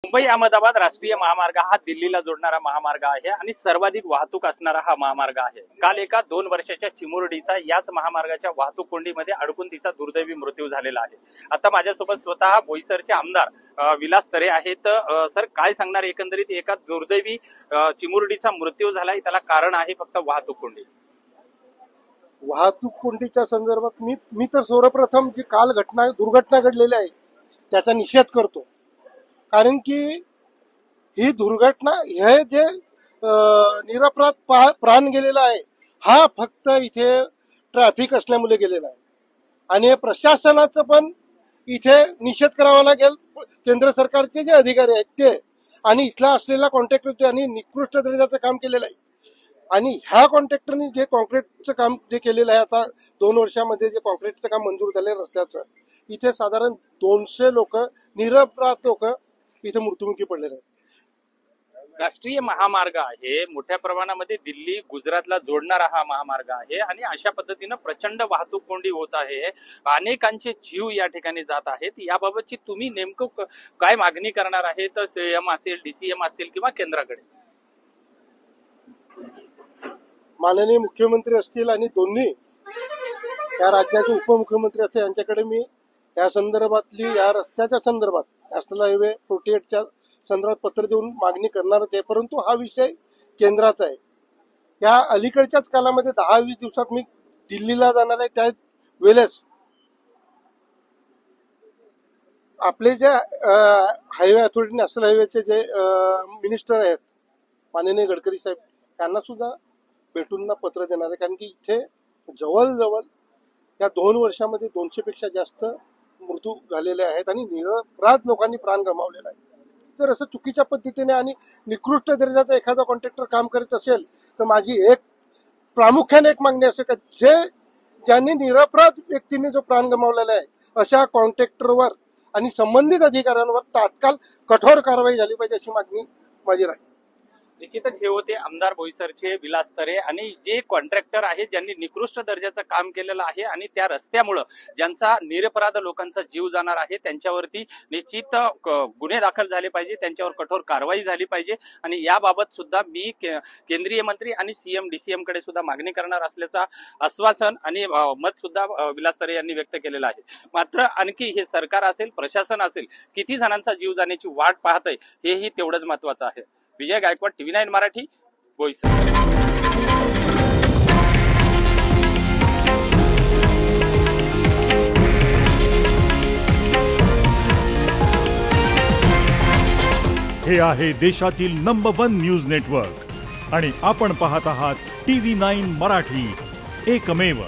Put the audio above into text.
मुंबई अहमदाबाद राष्ट्रीय महामार्ग हा दिल्लीला जोडणारा महामार्ग आहे आणि सर्वाधिक वाहतूक असणारा हा महामार्ग आहे। काल एका 2 वर्षाच्या चिमुरडीचा याच महामार्गाच्या वाहतूक कोंडीमध्ये अडकून तिचा दुर्दैवी मृत्यू झालेला आहे। आता माझ्यासोबत स्वतः बोईसरचे आमदार विलास तरे आहेत। सर, काय सांगणार एकंदरीत एका दुर्दैवी चिमुरडीचा मृत्यू झालाय, त्याला कारण आहे फक्त वाहतूक कोंडी। वाहतूक कोंडीच्या संदर्भात मी तर सर्वप्रथम जी काल दुर्घटना घडलेली आहे त्याचा निषेध करतो। कारण की ही दुर्घटना हे जे निरपराध प्राण गेलेला आहे हा फक्त इथे ट्रॅफिक असल्यामुळे गेलेला आहे आणि प्रशासनाचं पण इथे निषेध करावा लागेल। केंद्र सरकारचे जे अधिकारी आहेत ते आणि इथला असलेला कॉन्ट्रॅक्टर आणि निकृष्ट दर्जाचं काम केलेलं आहे आणि ह्या कॉन्ट्रॅक्टरने जे कॉन्क्रीटचं काम जे केलेलं आहे, आता 2 वर्षामध्ये जे कॉन्क्रीटचं काम मंजूर झाले रस्त्याचं, इथे साधारण 200 लोक निरपराध लोक इथे मृत्युमुखी पडलेले आहेत। राष्ट्रीय महामार्ग आहे, मोठ्या प्रमाणामध्ये दिल्ली गुजरातला जोडणारा हा महामार्ग आहे आणि अशा पद्धतीनं प्रचंड वाहतूक कोंडी होत आहे। अनेकांचे जीव या ठिकाणी जात आहेत। याबाबतची तुम्ही नेमकं काय मागणी करणार आहे? तर सीएम असेल, डीसीएम असेल किंवा केंद्राकडे? माननीय मुख्यमंत्री असतील आणि दोन्ही या राज्याचे उपमुख्यमंत्री असतील यांच्याकडे मी या संदर्भातली या रस्त्याच्या संदर्भात नॅशनल हायवे 48च्या संदर्भात पत्र देऊन मागणी करणारच आहे। परंतु हा विषय केंद्राचा आहे। या अलीकडच्याच कालामध्ये 10-20 दिवसात मी दिल्लीला जाणार आहे। त्या वेळेस आपले जे हायवे अथॉरिटी नॅशनल हायवेचे जे मिनिस्टर आहेत माननीय गडकरी साहेब यांना सुद्धा भेटून पत्र देणार आहे। कारण की इथे जवळजवळ या 2 वर्षामध्ये 200 पेक्षा जास्त मृत्यू झालेले आहेत आणि निरपराध लोकांनी प्राण गमावलेला आहे। जर असं चुकीच्या पद्धतीने आणि निकृष्ट दर्जाचा एखादा कॉन्ट्रॅक्टर काम करत असेल तर माझी प्रामुख्याने एक मागणी असेल का ज्यांनी निरपराध व्यक्तीने जो प्राण गमावलेला आहे अशा कॉन्ट्रॅक्टरवर आणि संबंधित अधिकाऱ्यांवर तात्काळ कठोर कारवाई झाली पाहिजे अशी मागणी माझी राहील। निश्चितच हे होते आमदार बोईसरचे विलास तरे। आणि जे कॉन्ट्रॅक्टर आहेत ज्यांनी निकृष्ट दर्जाचं काम केलेलं आहे आणि त्या रस्त्यामुळे ज्यांचा निरपराध लोकांचा जीव जाणार आहे त्यांच्यावरती निश्चित गुन्हे दाखल झाले पाहिजे, त्यांच्यावर कठोर कारवाई झाली पाहिजे। आणि याबाबत सुद्धा मी केंद्रीय मंत्री आणि सीएम डीसीएम कडे सुद्धा मागणी करणार असल्याचा आश्वासन आणि मत सुद्धा विलास तरे यांनी व्यक्त केलेलं आहे। मात्र आणखी हे सरकार असेल, प्रशासन असेल, किती जणांचा जीव जाण्याची वाट पाहतंय हेही तेवढंच महत्वाचं आहे। विजय गायकवाड, TV9 मराठी, बोईसर। हे आहे देशातील नंबर 1 न्यूज नेटवर्क आणि आपण पाहत आहात TV9 मराठी, एकमेव।